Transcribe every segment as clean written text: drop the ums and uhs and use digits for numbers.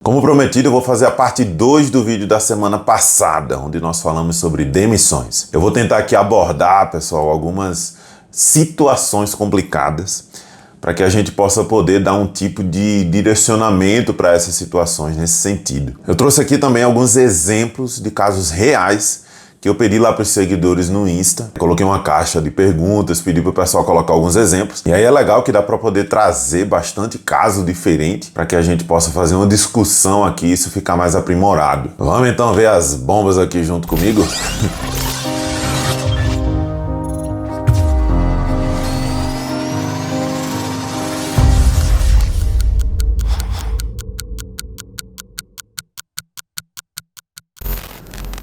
Como prometido, eu vou fazer a parte 2 do vídeo da semana passada, onde nós falamos sobre demissões. Eu vou tentar aqui abordar, pessoal, algumas situações complicadas para que a gente possa poder dar um tipo de direcionamento para essas situações nesse sentido. Eu trouxe aqui também alguns exemplos de casos reais que eu pedi lá para os seguidores no Insta. Coloquei uma caixa de perguntas, pedi para o pessoal colocar alguns exemplos. E aí é legal que dá para poder trazer bastante caso diferente para que a gente possa fazer uma discussão aqui e isso ficar mais aprimorado. Vamos então ver as bombas aqui junto comigo?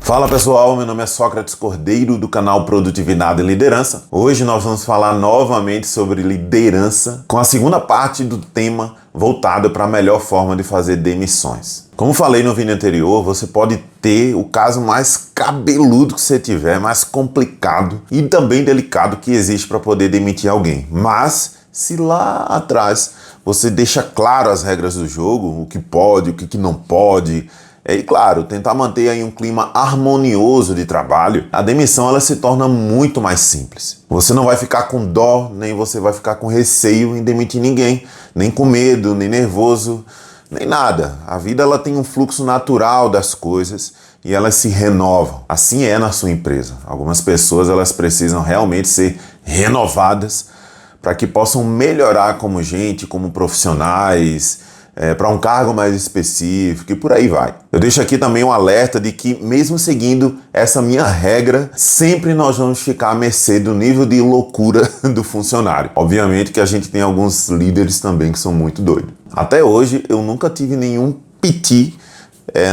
Fala pessoal, meu nome é Sócrates Cordeiro do canal Produtividade e Liderança. Hoje nós vamos falar novamente sobre liderança com a segunda parte do tema voltado para a melhor forma de fazer demissões. Como falei no vídeo anterior, você pode ter o caso mais cabeludo que você tiver, mais complicado e também delicado que existe para poder demitir alguém. Mas se lá atrás você deixa claro as regras do jogo, o que pode, o que não pode, e claro, tentar manter aí um clima harmonioso de trabalho, a demissão ela se torna muito mais simples. Você não vai ficar com dó, nem você vai ficar com receio em demitir ninguém, nem com medo, nem nervoso, nem nada. A vida ela tem um fluxo natural das coisas e elas se renovam. Assim é na sua empresa. Algumas pessoas elas precisam realmente ser renovadas para que possam melhorar como gente, como profissionais, para um cargo mais específico e por aí vai. Eu deixo aqui também um alerta de que, mesmo seguindo essa minha regra, sempre nós vamos ficar à mercê do nível de loucura do funcionário. Obviamente que a gente tem alguns líderes também que são muito doidos. Até hoje eu nunca tive nenhum piti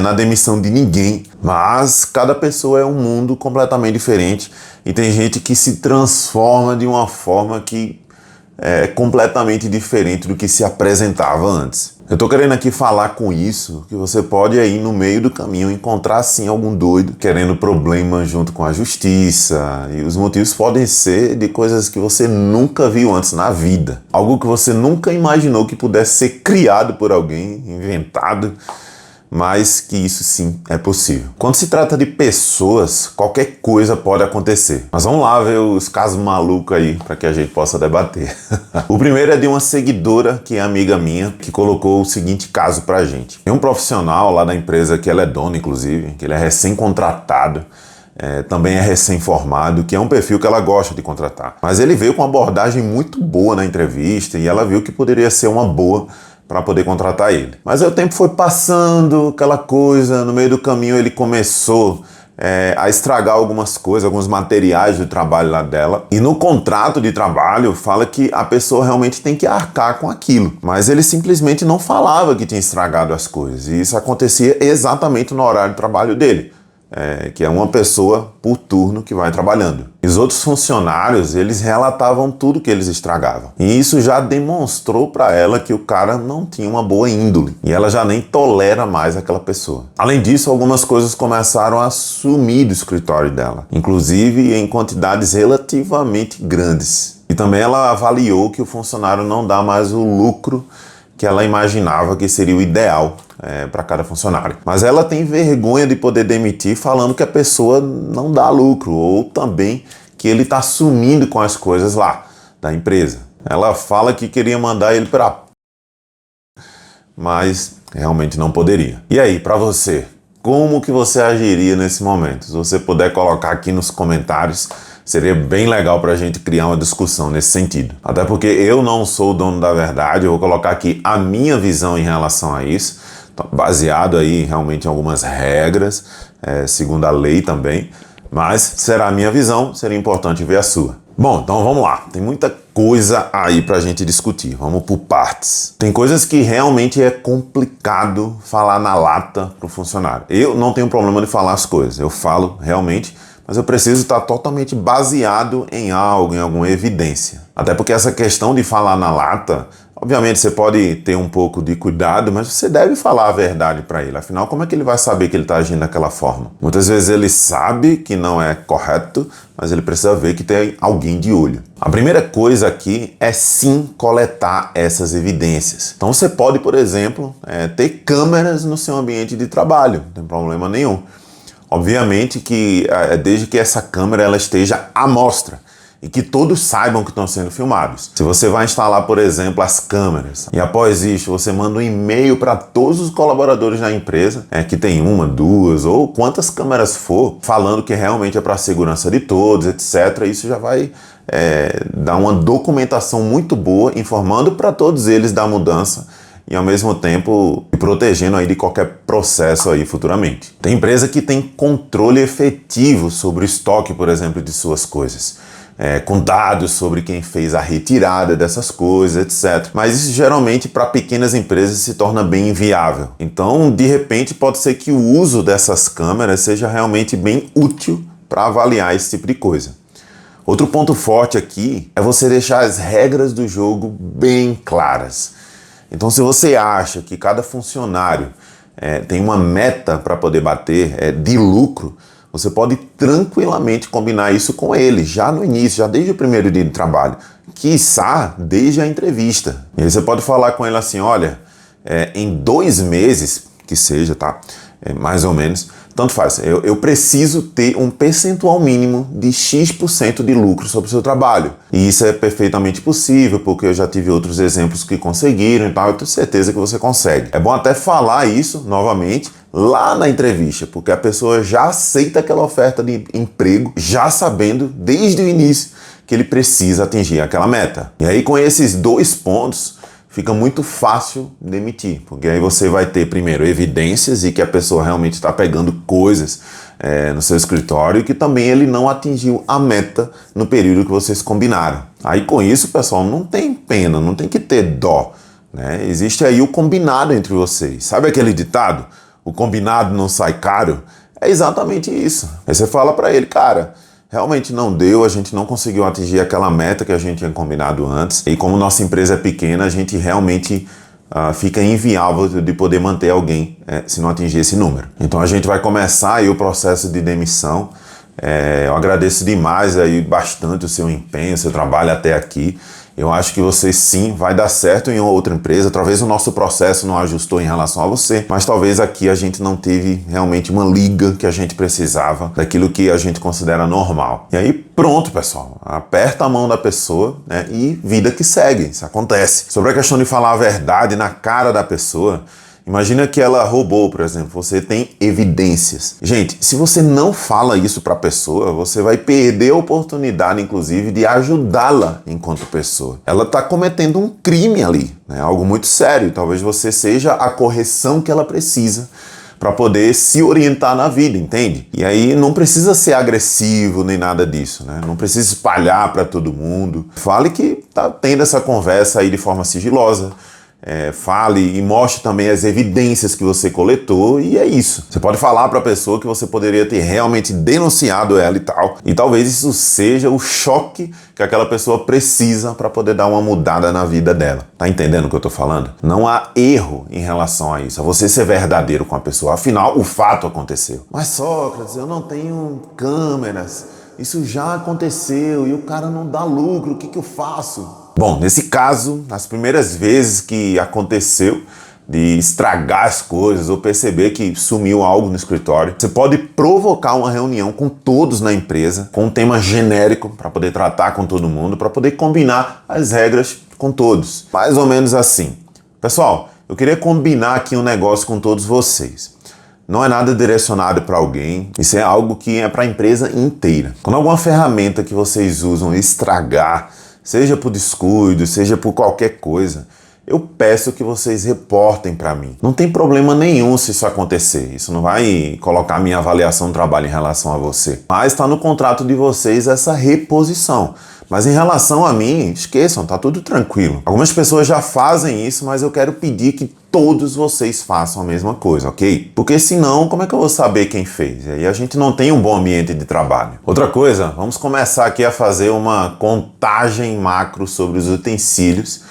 na demissão de ninguém, mas cada pessoa é um mundo completamente diferente e tem gente que se transforma de uma forma que é completamente diferente do que se apresentava antes. Eu tô querendo aqui falar com isso, que você pode aí no meio do caminho encontrar sim algum doido querendo problema junto com a justiça, e os motivos podem ser de coisas que você nunca viu antes na vida. Algo que você nunca imaginou que pudesse ser criado por alguém, inventado, mas que isso sim é possível. Quando se trata de pessoas, qualquer coisa pode acontecer. Mas vamos lá ver os casos malucos aí para que a gente possa debater. O primeiro é de uma seguidora que é amiga minha, que colocou o seguinte caso pra gente. Tem um profissional lá da empresa que ela é dona, inclusive, que ele é recém-contratado, também é recém-formado, que é um perfil que ela gosta de contratar. Mas ele veio com uma abordagem muito boa na entrevista e ela viu que poderia ser uma boa para poder contratar ele. Mas aí o tempo foi passando, aquela coisa, no meio do caminho ele começou a estragar algumas coisas, alguns materiais do trabalho lá dela. E no contrato de trabalho fala que a pessoa realmente tem que arcar com aquilo. Mas ele simplesmente não falava que tinha estragado as coisas. E isso acontecia exatamente no horário de trabalho dele. Que é uma pessoa por turno que vai trabalhando. E os outros funcionários, eles relatavam tudo que eles estragavam. E isso já demonstrou para ela que o cara não tinha uma boa índole. E ela já nem tolera mais aquela pessoa. Além disso, algumas coisas começaram a sumir do escritório dela. Inclusive em quantidades relativamente grandes. E também ela avaliou que o funcionário não dá mais o lucro que ela imaginava que seria o ideal para cada funcionário. Mas ela tem vergonha de poder demitir falando que a pessoa não dá lucro ou também que ele está sumindo com as coisas lá da empresa. Ela fala que queria mandar ele para... mas realmente não poderia. E aí, para você, como que você agiria nesse momento? Se você puder colocar aqui nos comentários, seria bem legal para a gente criar uma discussão nesse sentido. Até porque eu não sou o dono da verdade, eu vou colocar aqui a minha visão em relação a isso, baseado aí realmente em algumas regras, segundo a lei também, mas será a minha visão, seria importante ver a sua. Bom, então vamos lá, tem muita coisa aí pra gente discutir, vamos por partes. Tem coisas que realmente é complicado falar na lata pro funcionário. Eu não tenho problema de falar as coisas, eu falo realmente, mas eu preciso estar totalmente baseado em algo, em alguma evidência. Até porque essa questão de falar na lata, Obviamente você pode ter um pouco de cuidado, mas você deve falar a verdade para ele. Afinal, como é que ele vai saber que ele está agindo daquela forma? Muitas vezes ele sabe que não é correto, mas ele precisa ver que tem alguém de olho. A primeira coisa aqui é sim coletar essas evidências. Então você pode, por exemplo, ter câmeras no seu ambiente de trabalho, não tem problema nenhum. Obviamente que desde que essa câmera ela esteja à mostra e que todos saibam que estão sendo filmados. Se você vai instalar, por exemplo, as câmeras e após isso você manda um e-mail para todos os colaboradores da empresa, que tem uma, duas ou quantas câmeras for, falando que realmente é para a segurança de todos, etc. Isso já vai dar uma documentação muito boa, informando para todos eles da mudança e ao mesmo tempo protegendo aí de qualquer processo aí futuramente. Tem empresa que tem controle efetivo sobre o estoque, por exemplo, de suas coisas. Com dados sobre quem fez a retirada dessas coisas, etc. Mas isso geralmente para pequenas empresas se torna bem inviável. Então, de repente, pode ser que o uso dessas câmeras seja realmente bem útil para avaliar esse tipo de coisa. Outro ponto forte aqui é você deixar as regras do jogo bem claras. Então, se você acha que cada funcionário tem uma meta para poder bater de lucro, você pode tranquilamente combinar isso com ele, já no início, já desde o primeiro dia de trabalho, quiçá desde a entrevista. E aí você pode falar com ele assim, olha, em 2 meses, que seja, tá? Mais ou menos, tanto faz, eu preciso ter um percentual mínimo de X% de lucro sobre o seu trabalho. E isso é perfeitamente possível, porque eu já tive outros exemplos que conseguiram e tal, eu tenho certeza que você consegue. É bom até falar isso novamente, lá na entrevista, porque a pessoa já aceita aquela oferta de emprego, já sabendo desde o início que ele precisa atingir aquela meta. E aí com esses 2 pontos, fica muito fácil demitir, porque aí você vai ter primeiro evidências e que a pessoa realmente está pegando coisas no seu escritório e que também ele não atingiu a meta no período que vocês combinaram. Aí com isso, pessoal, não tem pena, não tem que ter dó, né? Existe aí o combinado entre vocês. Sabe aquele ditado? O combinado não sai caro? É exatamente isso. Aí você fala para ele, cara, realmente não deu, a gente não conseguiu atingir aquela meta que a gente tinha combinado antes. E como nossa empresa é pequena, a gente realmente fica inviável de poder manter alguém se não atingir esse número. Então a gente vai começar aí o processo de demissão. Eu agradeço demais aí bastante o seu empenho, o seu trabalho até aqui. Eu acho que você sim vai dar certo em outra empresa. Talvez o nosso processo não ajustou em relação a você, mas talvez aqui a gente não teve realmente uma liga que a gente precisava daquilo que a gente considera normal. E aí pronto, pessoal. Aperta a mão da pessoa, né, e vida que segue. Isso acontece. Sobre a questão de falar a verdade na cara da pessoa, imagina que ela roubou, por exemplo, você tem evidências. Gente, se você não fala isso para a pessoa, você vai perder a oportunidade, inclusive, de ajudá-la enquanto pessoa. Ela está cometendo um crime ali, né? Algo muito sério. Talvez você seja a correção que ela precisa para poder se orientar na vida, entende? E aí não precisa ser agressivo nem nada disso, né? Não precisa espalhar para todo mundo. Fale que tá tendo essa conversa aí de forma sigilosa. Fale e mostre também as evidências que você coletou e é isso. Você pode falar para a pessoa que você poderia ter realmente denunciado ela e tal. E talvez isso seja o choque que aquela pessoa precisa para poder dar uma mudada na vida dela. Tá entendendo o que eu tô falando? Não há erro em relação a isso. É você ser verdadeiro com a pessoa. Afinal, o fato aconteceu. Mas Sócrates, eu não tenho câmeras. Isso já aconteceu e o cara não dá lucro. O que eu faço? Bom, nesse caso, nas primeiras vezes que aconteceu de estragar as coisas ou perceber que sumiu algo no escritório, você pode provocar uma reunião com todos na empresa, com um tema genérico para poder tratar com todo mundo, para poder combinar as regras com todos. Mais ou menos assim. Pessoal, eu queria combinar aqui um negócio com todos vocês. Não é nada direcionado para alguém, isso é algo que é para a empresa inteira. Quando alguma ferramenta que vocês usam estragar, seja por descuido, seja por qualquer coisa, eu peço que vocês reportem para mim. Não tem problema nenhum se isso acontecer. Isso não vai colocar minha avaliação do trabalho em relação a você. Mas está no contrato de vocês essa reposição. Mas em relação a mim, esqueçam, tá tudo tranquilo. Algumas pessoas já fazem isso, mas eu quero pedir que todos vocês façam a mesma coisa, ok? Porque senão, como é que eu vou saber quem fez? E aí a gente não tem um bom ambiente de trabalho. Outra coisa, vamos começar aqui a fazer uma contagem macro sobre os utensílios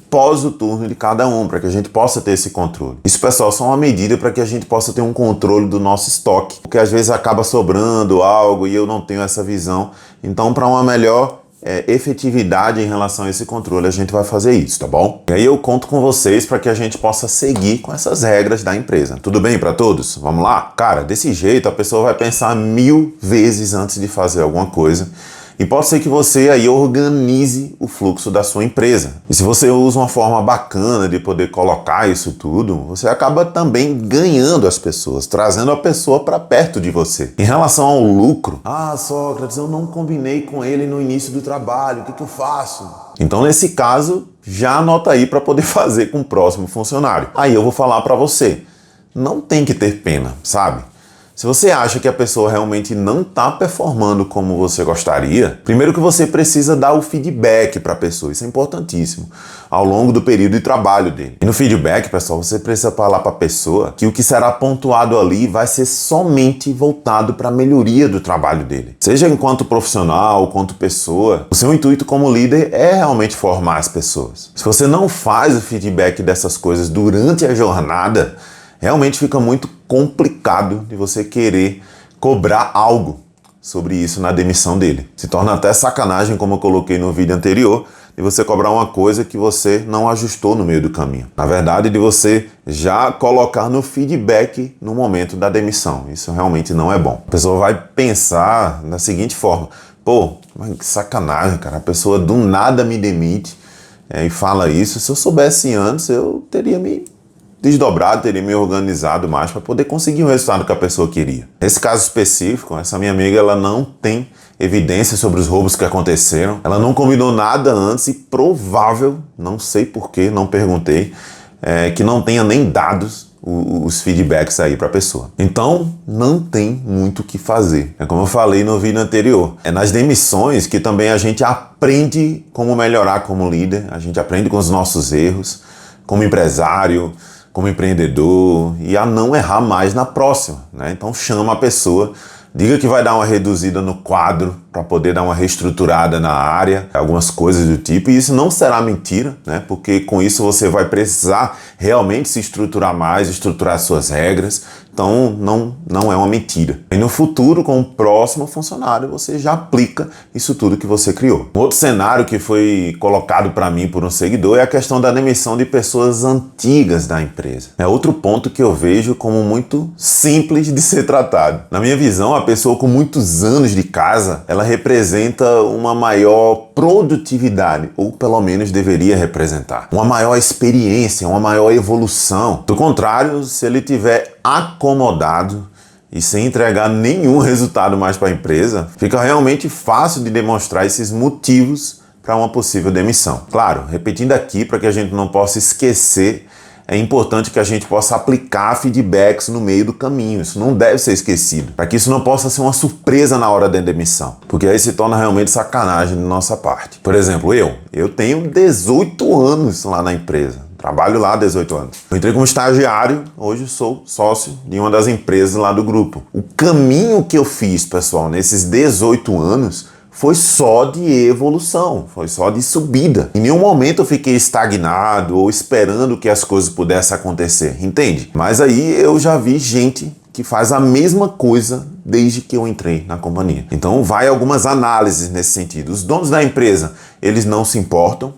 pós o turno de cada um, para que a gente possa ter esse controle. Isso, pessoal, só uma medida para que a gente possa ter um controle do nosso estoque, porque às vezes acaba sobrando algo e eu não tenho essa visão. Então, para uma melhor efetividade em relação a esse controle, a gente vai fazer isso, tá bom? E aí eu conto com vocês para que a gente possa seguir com essas regras da empresa. Tudo bem para todos? Vamos lá? Cara, desse jeito a pessoa vai pensar 1000 vezes antes de fazer alguma coisa. E pode ser que você aí organize o fluxo da sua empresa. E se você usa uma forma bacana de poder colocar isso tudo, você acaba também ganhando as pessoas, trazendo a pessoa para perto de você. Em relação ao lucro, Sócrates, eu não combinei com ele no início do trabalho, o que eu faço? Então, nesse caso, já anota aí para poder fazer com o próximo funcionário. Aí eu vou falar para você, não tem que ter pena, sabe? Se você acha que a pessoa realmente não está performando como você gostaria, primeiro que você precisa dar o feedback para a pessoa, isso é importantíssimo, ao longo do período de trabalho dele. E no feedback, pessoal, você precisa falar para a pessoa que o que será pontuado ali vai ser somente voltado para a melhoria do trabalho dele. Seja enquanto profissional, quanto pessoa, o seu intuito como líder é realmente formar as pessoas. Se você não faz o feedback dessas coisas durante a jornada, realmente fica muito complicado de você querer cobrar algo sobre isso na demissão dele. Se torna até sacanagem, como eu coloquei no vídeo anterior, de você cobrar uma coisa que você não ajustou no meio do caminho. Na verdade, de você já colocar no feedback no momento da demissão. Isso realmente não é bom. A pessoa vai pensar da seguinte forma: pô, mas que sacanagem, cara. A pessoa do nada me demite e fala isso. Se eu soubesse antes, eu teria me desdobrado, teria me organizado mais para poder conseguir o resultado que a pessoa queria. Nesse caso específico, essa minha amiga, ela não tem evidências sobre os roubos que aconteceram, ela não combinou nada antes e provável, não sei porquê, não perguntei, que não tenha nem dados os feedbacks aí para a pessoa. Então, não tem muito o que fazer. É como eu falei no vídeo anterior. É nas demissões que também a gente aprende como melhorar como líder, a gente aprende com os nossos erros, como empresário, como empreendedor, e a não errar mais na próxima, né? Então chama a pessoa, diga que vai dar uma reduzida no quadro para poder dar uma reestruturada na área, algumas coisas do tipo, e isso não será mentira, né? Porque com isso você vai precisar realmente se estruturar mais, estruturar suas regras, então não é uma mentira. E no futuro, com o próximo funcionário, você já aplica isso tudo que você criou. Um outro cenário que foi colocado para mim por um seguidor é a questão da demissão de pessoas antigas da empresa. É outro ponto que eu vejo como muito simples de ser tratado. Na minha visão, a pessoa com muitos anos de casa, ela representa uma maior produtividade, ou pelo menos deveria representar. Uma maior experiência, uma maior evolução. Do contrário, se ele tiver acomodado e sem entregar nenhum resultado mais para a empresa, fica realmente fácil de demonstrar esses motivos para uma possível demissão. Claro, repetindo aqui para que a gente não possa esquecer, é importante que a gente possa aplicar feedbacks no meio do caminho. Isso não deve ser esquecido, para que isso não possa ser uma surpresa na hora da demissão, porque aí se torna realmente sacanagem da nossa parte. Por exemplo, eu tenho 18 anos lá na empresa. Trabalho lá há 18 anos. Eu entrei como estagiário, hoje sou sócio de uma das empresas lá do grupo. O caminho que eu fiz, pessoal, nesses 18 anos foi só de evolução, foi só de subida. Em nenhum momento eu fiquei estagnado ou esperando que as coisas pudessem acontecer, entende? Mas aí eu já vi gente que faz a mesma coisa desde que eu entrei na companhia. Então vai algumas análises nesse sentido. Os donos da empresa, eles não se importam,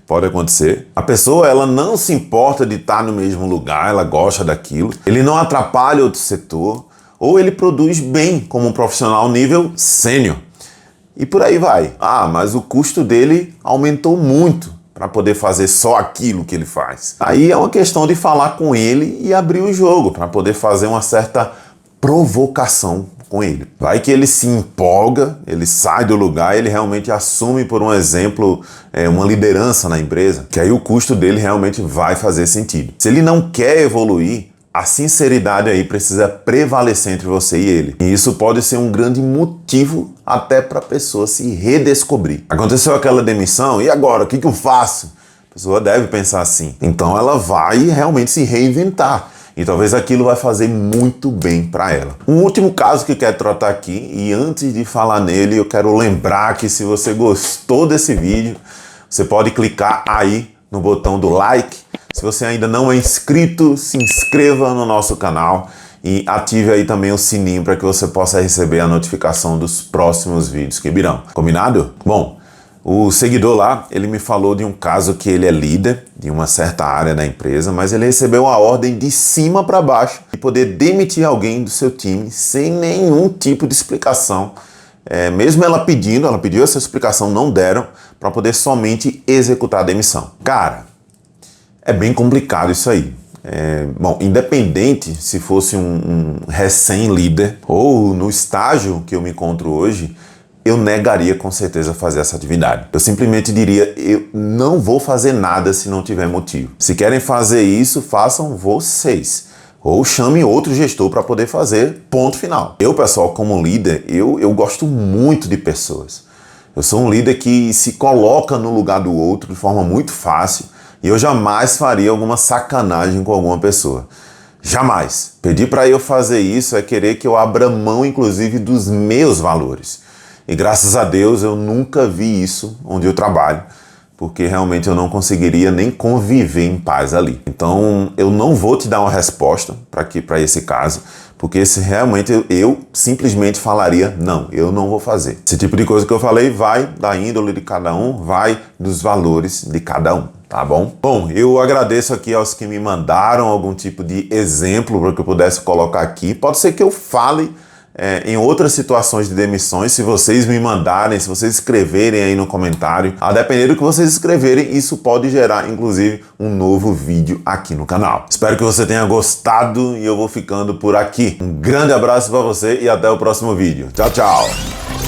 pode acontecer. A pessoa, ela não se importa de estar no mesmo lugar, ela gosta daquilo. Ele não atrapalha outro setor, ou ele produz bem como um profissional nível sênior. E por aí vai. Mas o custo dele aumentou muito para poder fazer só aquilo que ele faz. Aí é uma questão de falar com ele e abrir o jogo para poder fazer uma certa provocação com ele. Vai que ele se empolga, ele sai do lugar, ele realmente assume, por um exemplo, uma liderança na empresa, que aí o custo dele realmente vai fazer sentido. Se ele não quer evoluir, a sinceridade aí precisa prevalecer entre você e ele. E isso pode ser um grande motivo até para a pessoa se redescobrir. Aconteceu aquela demissão, e agora? O que eu faço? A pessoa deve pensar assim. Então ela vai realmente se reinventar. E talvez aquilo vai fazer muito bem para ela. Um último caso que eu quero tratar aqui, e antes de falar nele, eu quero lembrar que se você gostou desse vídeo, você pode clicar aí no botão do like. Se você ainda não é inscrito, se inscreva no nosso canal e ative aí também o sininho para que você possa receber a notificação dos próximos vídeos que virão. Combinado? Bom, o seguidor lá, ele me falou de um caso que ele é líder de uma certa área da empresa, mas ele recebeu uma ordem de cima para baixo de poder demitir alguém do seu time sem nenhum tipo de explicação. Mesmo ela pediu essa explicação, não deram, para poder somente executar a demissão. Cara, é bem complicado isso aí. Bom, independente se fosse um recém-líder ou no estágio que eu me encontro hoje, eu negaria com certeza fazer essa atividade. Eu simplesmente diria, eu não vou fazer nada se não tiver motivo. Se querem fazer isso, façam vocês. Ou chame outro gestor para poder fazer, ponto final. Eu, pessoal, como líder, eu gosto muito de pessoas. Eu sou um líder que se coloca no lugar do outro de forma muito fácil e eu jamais faria alguma sacanagem com alguma pessoa. Jamais. Pedir para eu fazer isso é querer que eu abra mão, inclusive, dos meus valores. E graças a Deus eu nunca vi isso onde eu trabalho, porque realmente eu não conseguiria nem conviver em paz ali. Então eu não vou te dar uma resposta para esse caso, porque se realmente eu simplesmente falaria, não, eu não vou fazer. Esse tipo de coisa que eu falei vai da índole de cada um, vai dos valores de cada um. Tá bom? Bom, eu agradeço aqui aos que me mandaram algum tipo de exemplo para que eu pudesse colocar aqui. Pode ser que eu fale em outras situações de demissões, se vocês me mandarem, se vocês escreverem aí no comentário. A depender do que vocês escreverem, isso pode gerar, inclusive, um novo vídeo aqui no canal. Espero que você tenha gostado e eu vou ficando por aqui. Um grande abraço para você e até o próximo vídeo. Tchau, tchau!